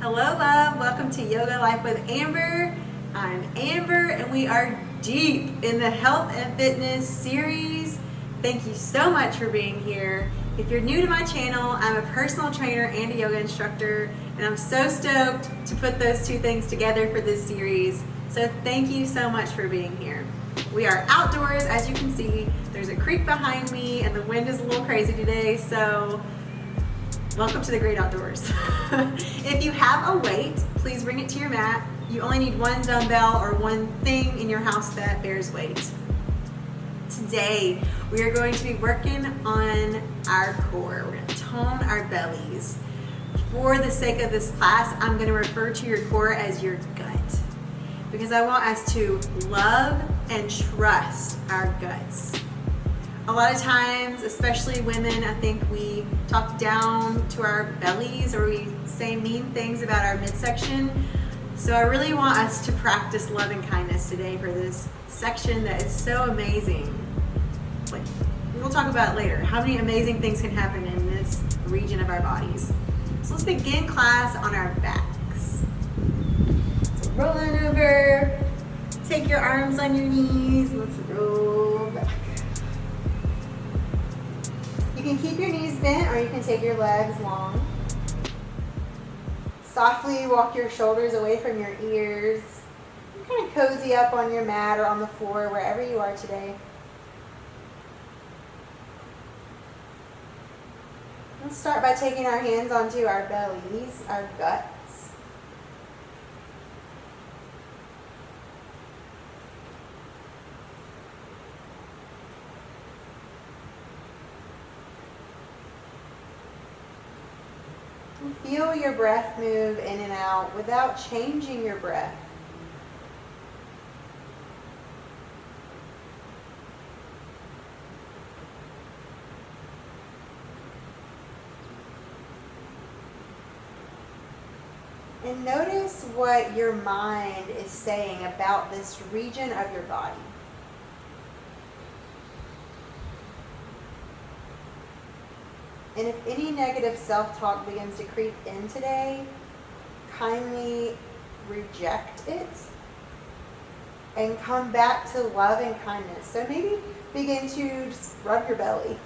Hello, love. Welcome to Yoga Life with Amber. I'm Amber, and we are deep in the health and fitness series. Thank you so much for being here. If you're new to my channel, I'm a personal trainer and a yoga instructor, and I'm so stoked to put those two things together for this series. So thank you so much for being here. We are outdoors, as you can see. There's a creek behind me, and the wind is a little crazy today, so welcome to the great outdoors. If you have a weight, please bring it to your mat. You only need one dumbbell or one thing in your house that bears weight. Today, we are going to be working on our core. We're going to tone our bellies. For the sake of this class, I'm going to refer to your core as your gut, because I want us to love and trust our guts. A lot of times, especially women, I think we talk down to our bellies or we say mean things about our midsection. So I really want us to practice love and kindness today for this section that is so amazing. Like, we'll talk about later how many amazing things can happen in this region of our bodies. So let's begin class on our backs. So rolling over, take your arms on your knees, let's roll back. You can keep your knees bent or you can take your legs long. Softly walk your shoulders away from your ears. Kind of cozy up on your mat or on the floor, wherever you are today. Let's start by taking our hands onto our bellies, our guts. Feel your breath move in and out without changing your breath. And notice what your mind is saying about this region of your body. And if any negative self-talk begins to creep in today, kindly reject it and come back to love and kindness. So maybe begin to just rub your belly.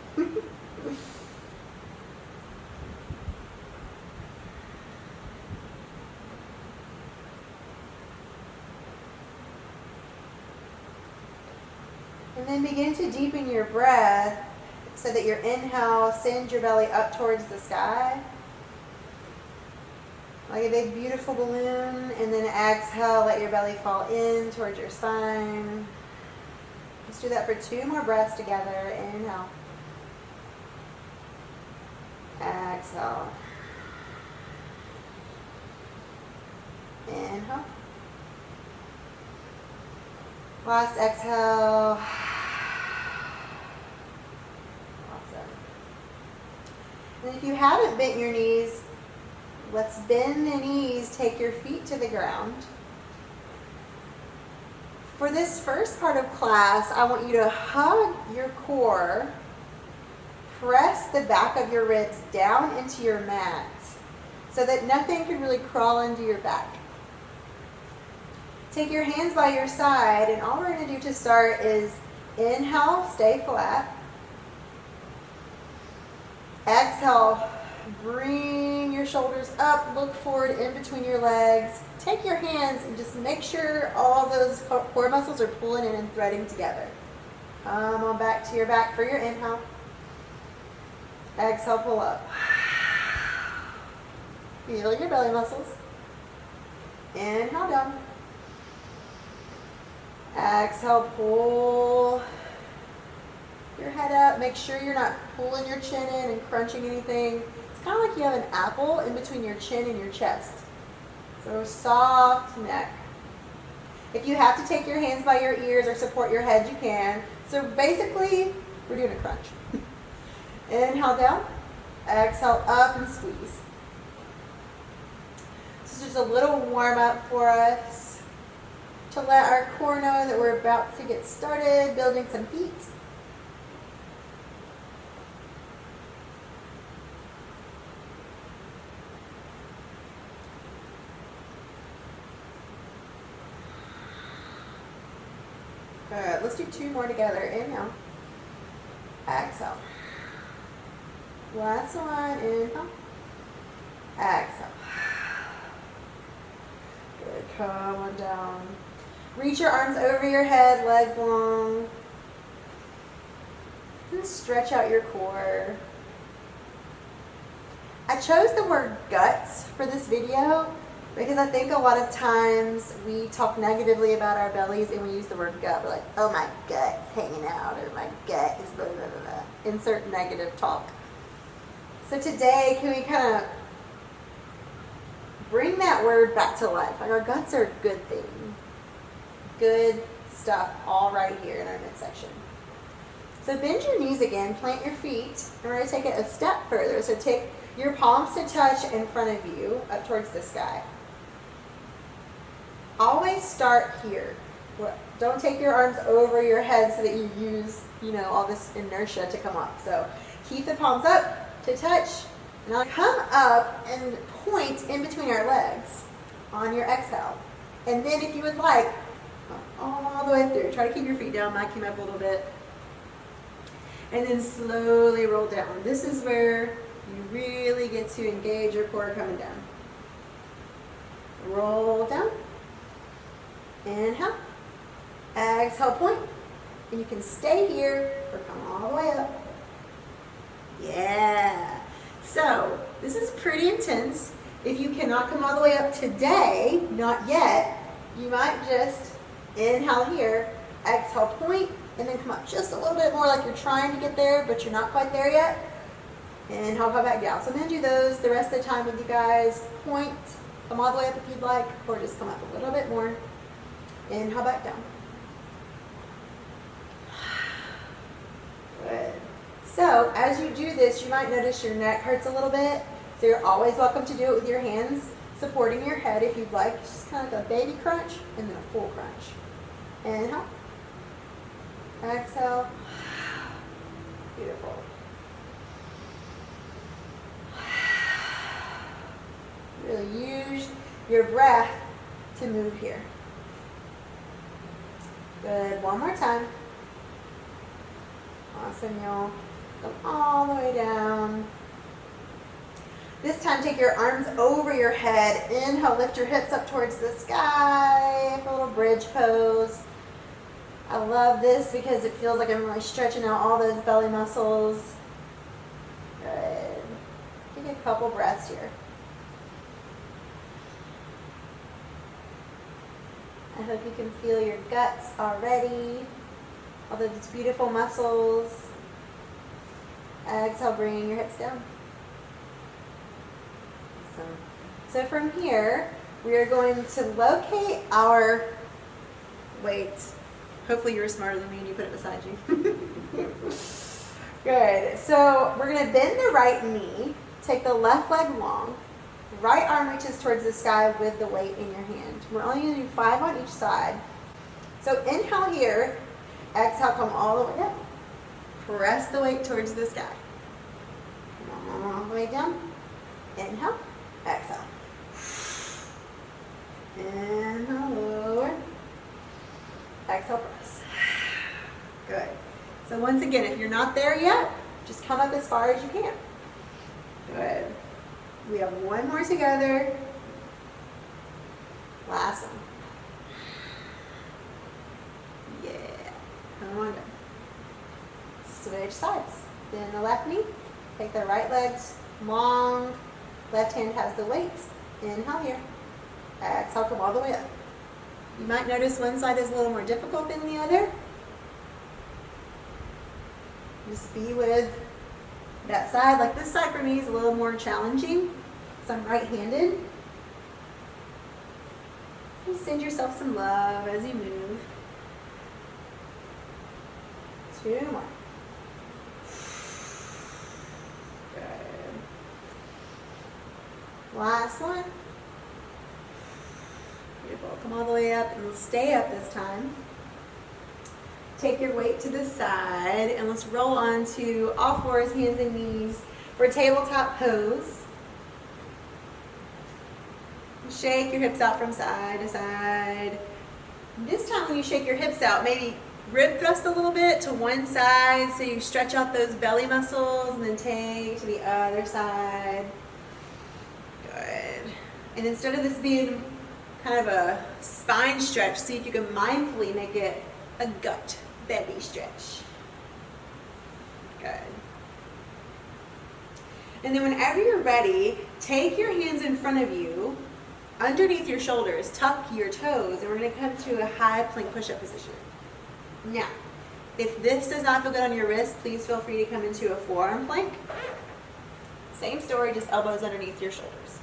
And then begin to deepen your breath, so that your inhale sends your belly up towards the sky, like a big beautiful balloon, and then exhale, let your belly fall in towards your spine. Let's do that for 2 more breaths together. Inhale. Exhale. Inhale. Last exhale. And if you haven't bent your knees, let's bend the knees, take your feet to the ground. For this first part of class, I want you to hug your core, press the back of your ribs down into your mat so that nothing can really crawl into your back. Take your hands by your side, and all we're going to do to start is inhale, stay flat. Exhale, bring your shoulders up, look forward in between your legs. Take your hands and just make sure all those core muscles are pulling in and threading together. Come on back to your back for your inhale. Exhale, pull up. Feel your belly muscles. Inhale down. Exhale, pull your head up. Make sure you're not pulling your chin in and crunching anything. It's kind of like you have an apple in between your chin and your chest. So soft neck. If you have to take your hands by your ears or support your head, you can. So basically, we're doing a crunch. Inhale down. Exhale up and squeeze. This is just a little warm up for us to let our core know that we're about to get started building some heat. Good. Let's do 2 more together. Inhale. Exhale. Last one. Inhale. Exhale. Good. Come on down. Reach your arms over your head, legs long. And stretch out your core. I chose the word guts for this video because I think a lot of times we talk negatively about our bellies and we use the word gut. We're like, oh, my gut's hanging out, or my gut is blah, blah, blah, blah. Insert negative talk. So today, can we kind of bring that word back to life? Like, our guts are a good thing. Good stuff all right here in our midsection. So bend your knees again, plant your feet, and we're going to take it a step further. So take your palms to touch in front of you, up towards the sky. Always start here. Don't take your arms over your head so that you use, all this inertia to come up. So keep the palms up to touch. And I'll come up and point in between our legs on your exhale. And then if you would like, all the way through. Try to keep your feet down, might come up a little bit. And then slowly roll down. This is where you really get to engage your core coming down. Roll down. Inhale. Exhale, point. And you can stay here or come all the way up. Yeah. So this is pretty intense. If you cannot come all the way up today, not yet, you might just inhale here, exhale, point, and then come up just a little bit more like you're trying to get there, but you're not quite there yet. Inhale, come back down. So I'm going to do those the rest of the time with you guys. Point, come all the way up if you'd like, or just come up a little bit more. Inhale, back down. Good. So as you do this, you might notice your neck hurts a little bit. So you're always welcome to do it with your hands supporting your head if you'd like. Just kind of like a baby crunch and then a full crunch. Inhale. Exhale. Beautiful. Really use your breath to move here. Good. One more time. Awesome, y'all. Come all the way down. This time, take your arms over your head. Inhale, lift your hips up towards the sky. A little bridge pose. I love this because it feels like I'm really stretching out all those belly muscles. Good. Take a couple breaths here. I hope you can feel your guts already. All those beautiful muscles. Exhale, bringing your hips down. Awesome. So from here, we are going to locate our weights. Hopefully you were smarter than me and you put it beside you. Good. So we're going to bend the right knee, take the left leg long, right arm reaches towards the sky with the weight in your hand. We're only going to do 5 on each side. So inhale here, exhale, come all the way down. Press the weight towards the sky. Come on, all the way down. Inhale, exhale. Inhale, lower. Exhale, press. Good. So once again, if you're not there yet, just come up as far as you can. Good. We have one more together. Last one. Yeah. Come on down. Switch sides. Bend the left knee. Take the right legs long. Left hand has the weights. Inhale here. Exhale, come all the way up. You might notice one side is a little more difficult than the other. Just be with that side. Like this side for me is a little more challenging because I'm right-handed. Just send yourself some love as you move. 2 more. Good. Last one. Beautiful. Come all the way up and stay up this time. Take your weight to the side and let's roll onto all fours, hands and knees for tabletop pose. Shake your hips out from side to side. This time when you shake your hips out, maybe rib thrust a little bit to one side so you stretch out those belly muscles, and then take to the other side. Good. And instead of this being kind of a spine stretch, see if you can mindfully make it a gut belly stretch. Good. And then whenever you're ready, take your hands in front of you, underneath your shoulders, tuck your toes, and we're going to come to a high plank push-up position. Now, if this does not feel good on your wrist, please feel free to come into a forearm plank. Same story, just elbows underneath your shoulders.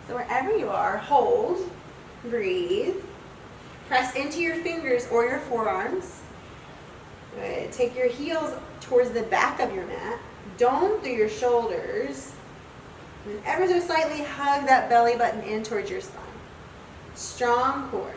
So wherever you are, hold, breathe, press into your fingers or your forearms. Good. Take your heels towards the back of your mat, dome through your shoulders, and ever so slightly hug that belly button in towards your spine. Strong core.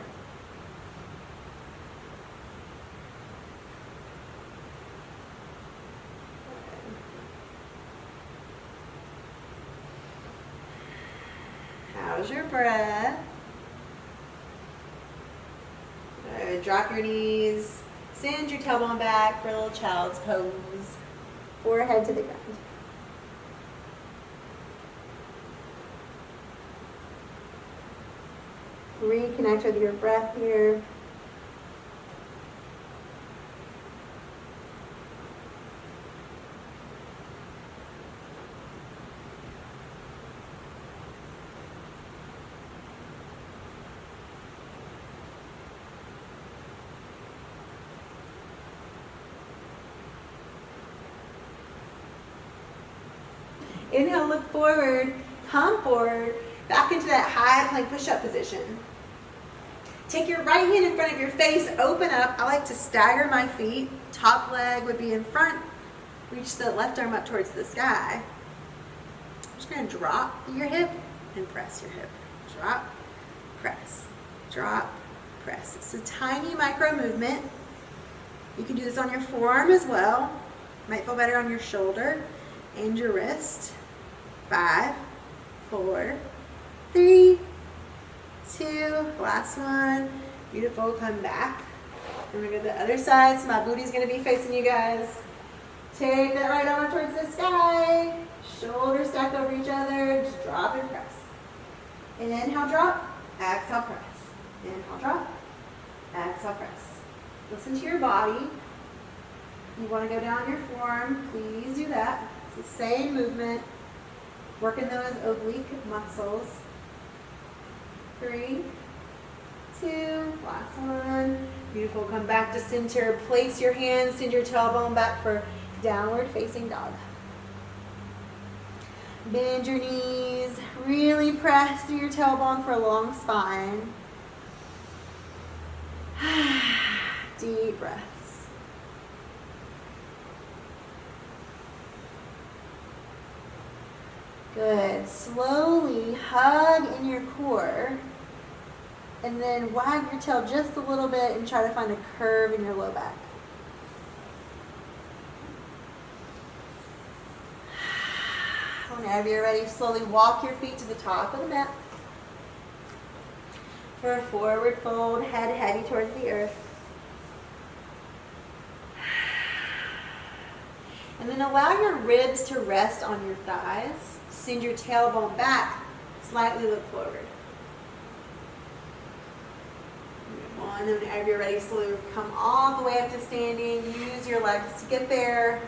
How's your breath? Good. Drop your knees. Send your tailbone back for a little child's pose. Forehead to the ground. Reconnect with your breath here. Inhale, look forward, come forward, back into that high plank push-up position. Take your right hand in front of your face, open up. I like to stagger my feet. Top leg would be in front. Reach the left arm up towards the sky. I'm just going to drop your hip and press your hip. Drop, press, drop, press. It's a tiny micro movement. You can do this on your forearm as well. Might feel better on your shoulder and your wrist. 5, 4, 3, 2, last one. Beautiful, come back. And we're gonna go to the other side, so my booty's gonna be facing you guys. Take that right arm towards the sky. Shoulders stacked over each other. Just drop and press. Inhale, drop. Exhale, press. Inhale, drop. Exhale, press. Listen to your body. You wanna go down your forearm, please do that. It's the same movement. Working those oblique muscles. 3, 2, last one. Beautiful, come back to center. Place your hands, send your tailbone back for downward facing dog. Bend your knees, really press through your tailbone for a long spine. Deep breaths. Good. Slowly hug in your core, and then wag your tail just a little bit and try to find a curve in your low back. Whenever you're ready, slowly walk your feet to the top of the mat. For a forward fold, head heavy towards the earth. And then allow your ribs to rest on your thighs. Send your tailbone back, slightly look forward. And then whenever you're ready, slowly come all the way up to standing. Use your legs to get there.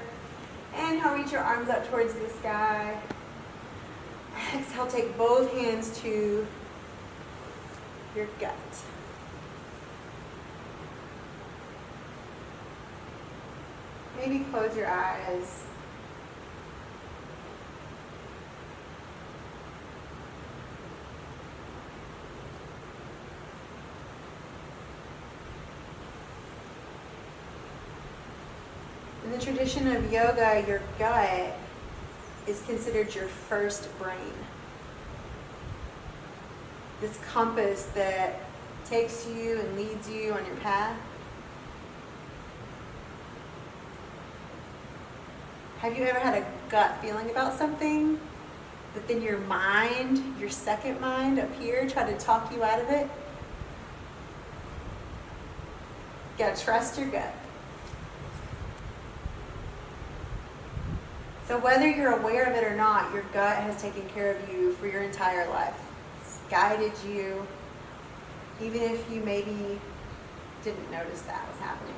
Inhale, reach your arms up towards the sky. Exhale, take both hands to your gut. Maybe close your eyes. In the tradition of yoga, your gut is considered your first brain. This compass that takes you and leads you on your path. Have you ever had a gut feeling about something, but then your mind, your second mind up here, tried to talk you out of it? gotta trust your gut. So whether you're aware of it or not, your gut has taken care of you for your entire life. It's guided you, even if you maybe didn't notice that was happening.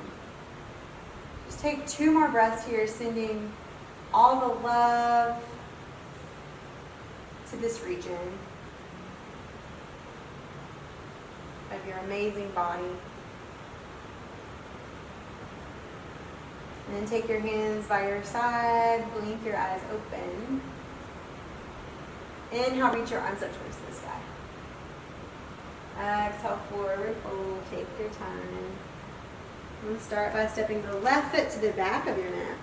Just take 2 more breaths here, sending all the love to this region of your amazing body. And then take your hands by your side, blink your eyes open. Inhale, reach your arms up towards the sky. Exhale, forward fold, take your time. And start by stepping the left foot to the back of your mat.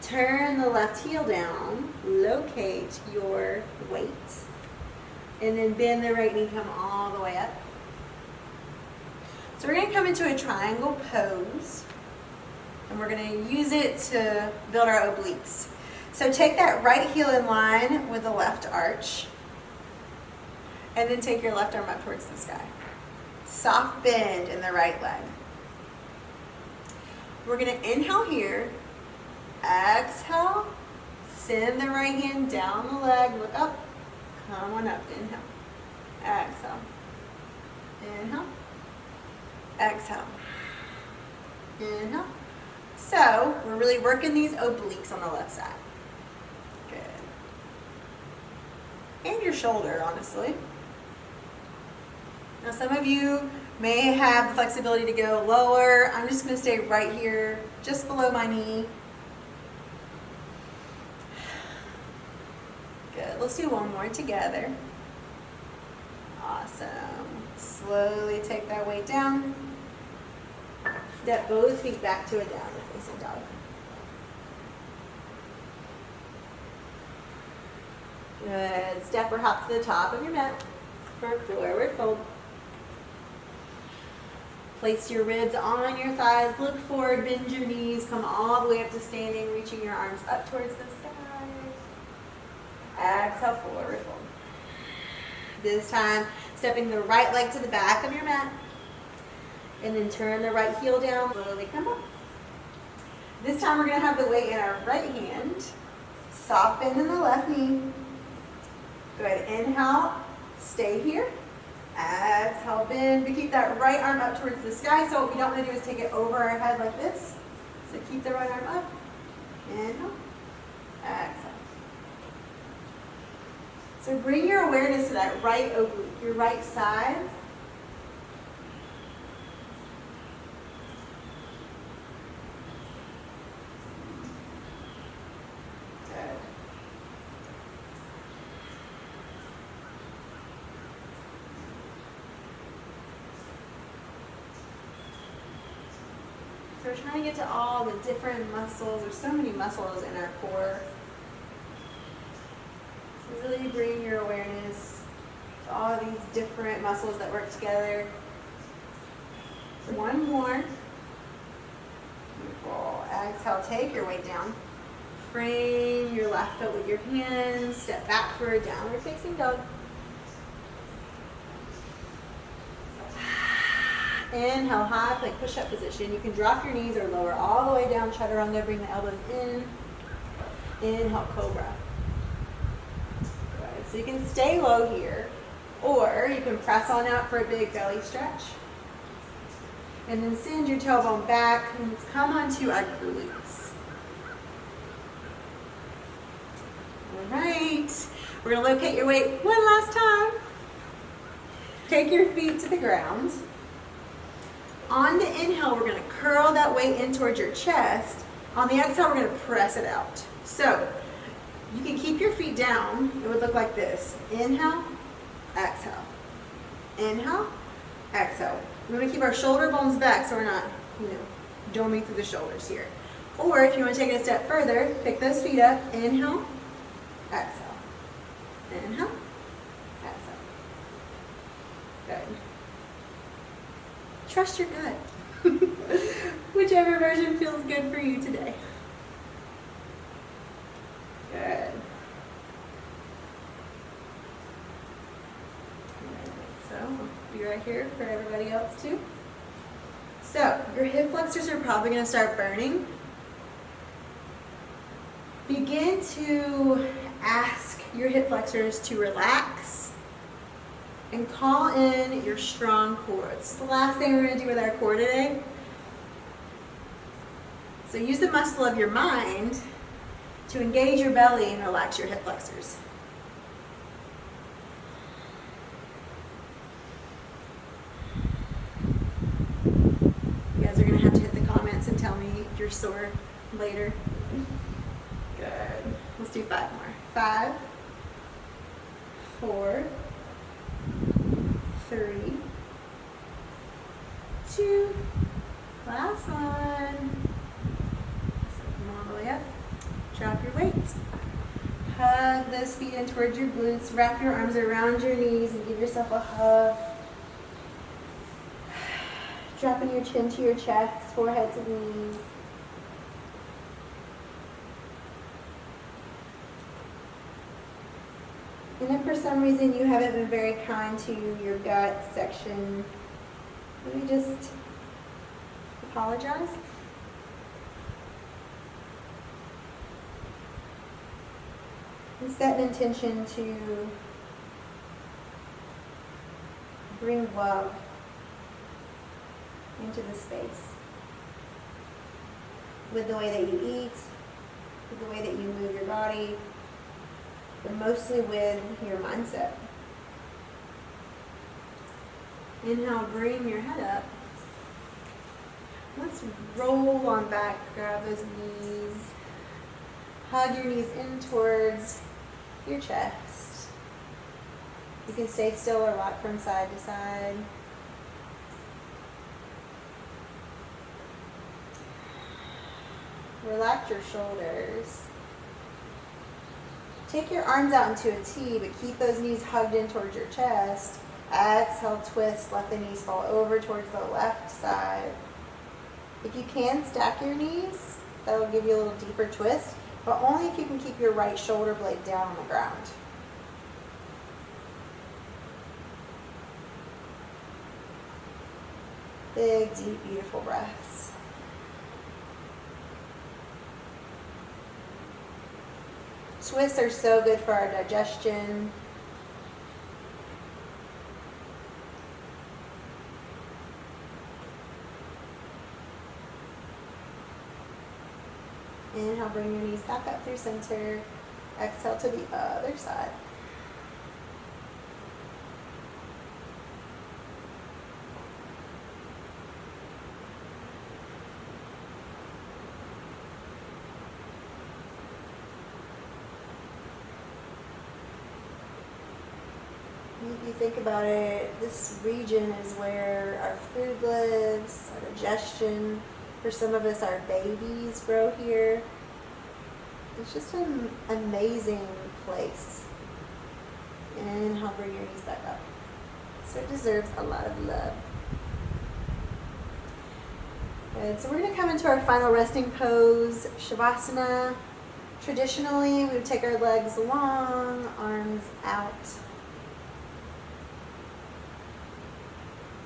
Turn the left heel down, locate your weight, and then bend the right knee, come all the way up. So we're going to come into a triangle pose, and we're going to use it to build our obliques. So take that right heel in line with the left arch, and then take your left arm up towards the sky. Soft bend in the right leg. We're going to inhale here. Exhale, send the right hand down the leg, look up, come on up, inhale, exhale, inhale, exhale, inhale. So we're really working these obliques on the left side. Good. And your shoulder, honestly. Now some of you may have the flexibility to go lower. I'm just going to stay right here, just below my knee. Good. Let's do one more together. Awesome. Slowly take that weight down. Step both feet back to a downward facing dog. Good. Step or hop to the top of your mat for forward fold. Place your ribs on your thighs. Look forward. Bend your knees. Come all the way up to standing, reaching your arms up towards the sky. Exhale, forward fold. This time, stepping the right leg to the back of your mat. And then turn the right heel down. Slowly come up. This time, we're going to have the weight in our right hand. Soft bend in the left knee. Go ahead, inhale. Stay here. Exhale, bend. We keep that right arm up towards the sky. So what we don't want to do is take it over our head like this. So keep the right arm up. Inhale. Exhale. So bring your awareness to that right oblique, your right side. Good. So we're trying to get to all the different muscles. There's so many muscles in our core. Really bring your awareness to all these different muscles that work together. One more. Beautiful. Exhale, take your weight down. Frame your left foot with your hands. Step back for a downward facing dog. Inhale, high plank push-up position. You can drop your knees or lower all the way down, chaturanga. Bring the elbows in. Inhale, cobra. So you can stay low here, or you can press on out for a big belly stretch. And then send your tailbone back and let's come onto our glutes. All right, we're gonna locate your weight one last time. Take your feet to the ground. On the inhale, we're gonna curl that weight in towards your chest. On the exhale, we're gonna press it out. So you can keep your feet down. It would look like this. Inhale, exhale. Inhale, exhale. We're going to keep our shoulder bones back so we're not, doming through the shoulders here. Or if you want to take it a step further, pick those feet up. Inhale, exhale. Inhale, exhale. Good. Trust your gut. Whichever version feels good for you today. Good. So, I'll be right here for everybody else too. So your hip flexors are probably going to start burning. Begin to ask your hip flexors to relax and call in your strong core. This is the last thing we're going to do with our core today. So use the muscle of your mind to engage your belly and relax your hip flexors. You guys are going to have to hit the comments and tell me if you're sore later. Good. Let's do 5 more. 5, 4, 3, 2, last one. So come all the way up. Drop your weights. Hug those feet in towards your glutes. Wrap your arms around your knees and give yourself a hug. Dropping your chin to your chest, forehead to knees. And if for some reason you haven't been very kind to your gut section, let me just apologize. And set an intention to bring love into the space with the way that you eat, with the way that you move your body, but mostly with your mindset. Inhale, bring your head up. Let's roll on back, grab those knees. Hug your knees in towards your chest. You can stay still or rock from side to side. Relax your shoulders. Take your arms out into a T, but keep those knees hugged in towards your chest. Exhale, twist, let the knees fall over towards the left side. If you can, stack your knees. That will give you a little deeper twist, but only if you can keep your right shoulder blade down on the ground. Big, deep, beautiful breaths. Twists are so good for our digestion. Inhale, bring your knees back up through center. Exhale to the other side. If you think about it, this region is where our food lives, our digestion. For some of us, our babies grow here. It's just an amazing place. Inhale, bring your knees back up. So it deserves a lot of love. Good. So we're going to come into our final resting pose, Shavasana. Traditionally, we would take our legs long, arms out.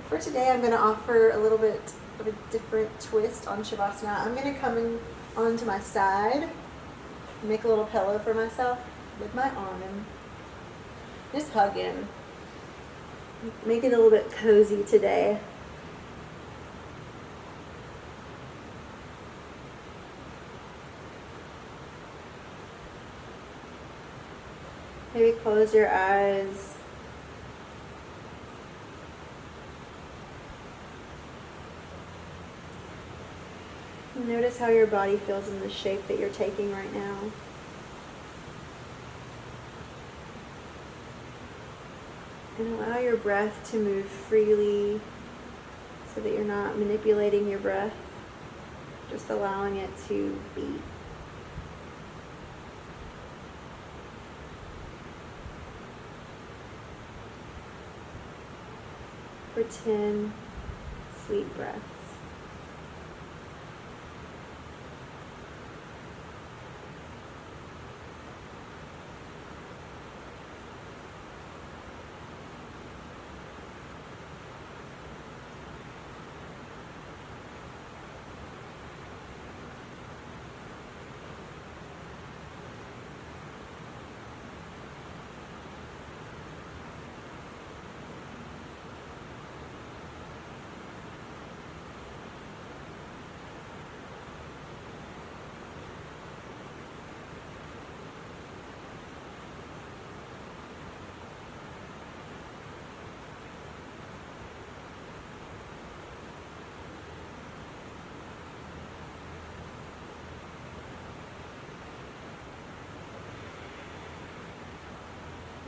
For today, I'm going to offer a little bit of a different twist on Shavasana. I'm going to come in onto my side, make a little pillow for myself with my arm in. Just hug in. Make it a little bit cozy today. Maybe close your eyes. Notice how your body feels in the shape that you're taking right now. And allow your breath to move freely so that you're not manipulating your breath, just allowing it to be. For 10 sweet breaths.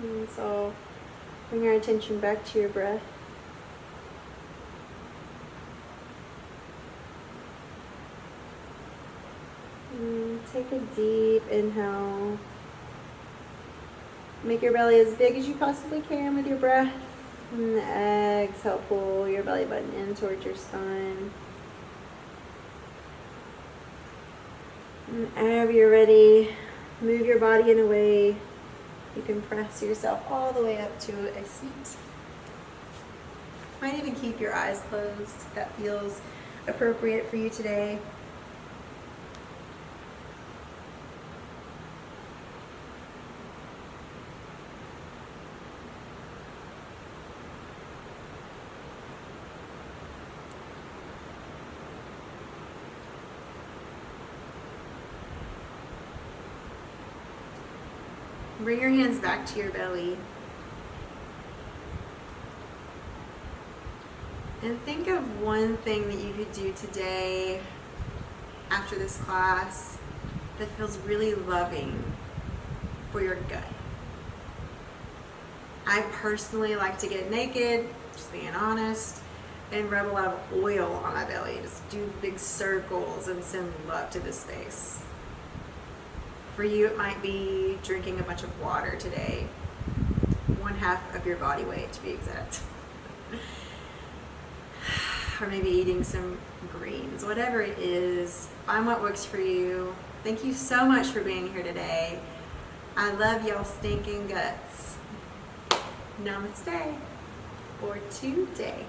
And so bring our attention back to your breath. And take a deep inhale. Make your belly as big as you possibly can with your breath. And exhale, pull your belly button in towards your spine. And whenever you're ready, move your body in a way you can press yourself all the way up to a seat. Might even keep your eyes closed if that feels appropriate for you today. Bring your hands back to your belly. And think of one thing that you could do today after this class that feels really loving for your gut. I personally like to get naked, just being honest, and rub a lot of oil on my belly. Just do big circles and send love to this space. For you, it might be drinking a bunch of water today. 1/2 of your body weight, to be exact. Or maybe eating some greens. Whatever it is, find what works for you. Thank you so much for being here today. I love y'all stinking guts. Namaste for today.